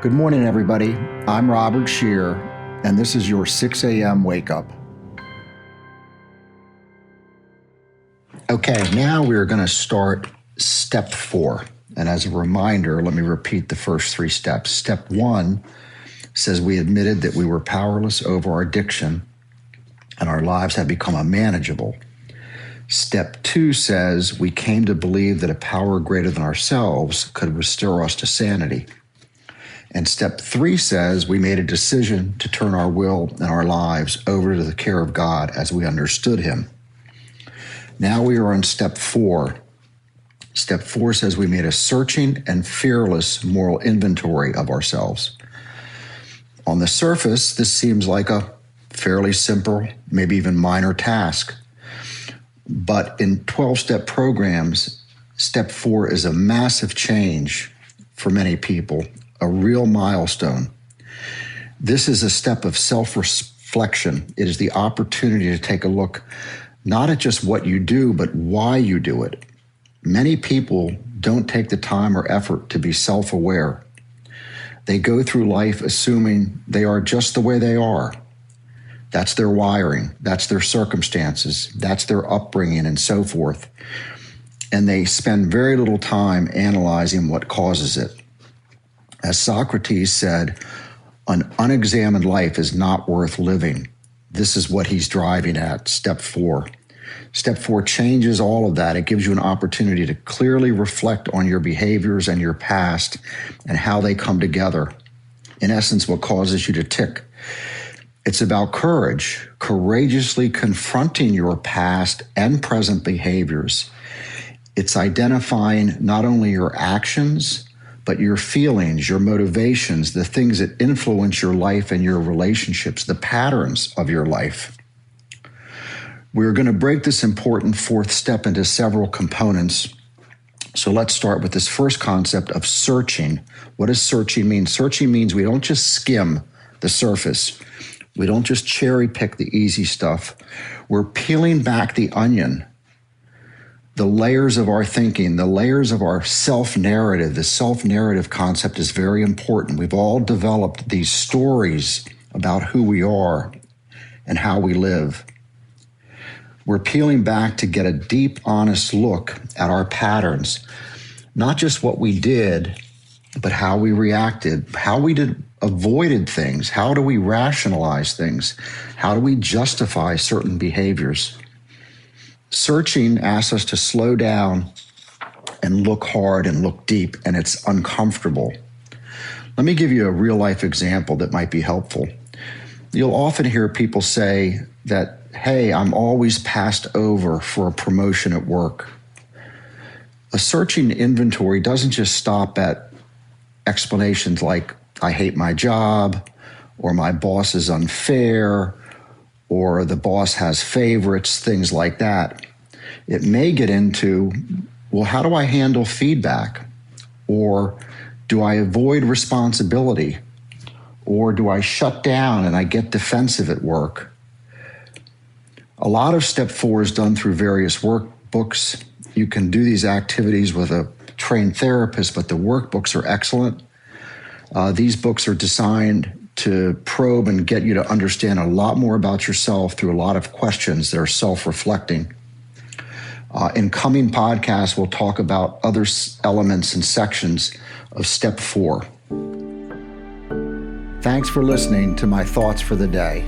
Good morning, everybody. I'm Robert Scheer, and this is your 6 AM Wakeup. Okay, now we're going to start step 4. And as a reminder, let me repeat the first 3 steps. Step 1 says we admitted that we were powerless over our addiction and our lives had become unmanageable. Step 2 says we came to believe that a power greater than ourselves could restore us to sanity. And step 3 says we made a decision to turn our will and our lives over to the care of God as we understood Him. Now we are on step 4. Step 4 says we made a searching and fearless moral inventory of ourselves. On the surface, this seems like a fairly simple, maybe even minor task. But in 12-step programs, step 4 is a massive change for many people, a real milestone. This is a step of self-reflection. It is the opportunity to take a look not at just what you do, but why you do it. Many people don't take the time or effort to be self-aware. They go through life assuming they are just the way they are. That's their wiring, that's their circumstances, that's their upbringing, and so forth. And they spend very little time analyzing what causes it. As Socrates said, an unexamined life is not worth living. This is what he's driving at, step 4. Step 4 changes all of that. It gives you an opportunity to clearly reflect on your behaviors and your past and how they come together. In essence, what causes you to tick. It's about courage, courageously confronting your past and present behaviors. It's identifying not only your actions, but your feelings, your motivations, the things that influence your life and your relationships, the patterns of your life. We're going to break this important 4th step into several components. So let's start with this first concept of searching. What does searching mean? Searching means we don't just skim the surface. We don't just cherry pick the easy stuff. We're peeling back the onion, the layers of our thinking, the layers of our self-narrative. The self-narrative concept is very important. We've all developed these stories about who we are and how we live. We're peeling back to get a deep, honest look at our patterns, not just what we did, but how we reacted, how we avoided things, how do we rationalize things, how do we justify certain behaviors. Searching asks us to slow down and look hard and look deep, and it's uncomfortable. Let me give you a real-life example that might be helpful. You'll often hear people say that, hey, I'm always passed over for a promotion at work. A searching inventory doesn't just stop at explanations like, I hate my job, or my boss is unfair, or the boss has favorites, things like that. It may get into, well, how do I handle feedback? Or do I avoid responsibility? Or do I shut down and I get defensive at work? A lot of step 4 is done through various workbooks. You can do these activities with a trained therapist, but the workbooks are excellent. These books are designed to probe and get you to understand a lot more about yourself through a lot of questions that are self-reflecting. In coming podcasts, we'll talk about other elements and sections of step 4. Thanks for listening to my thoughts for the day.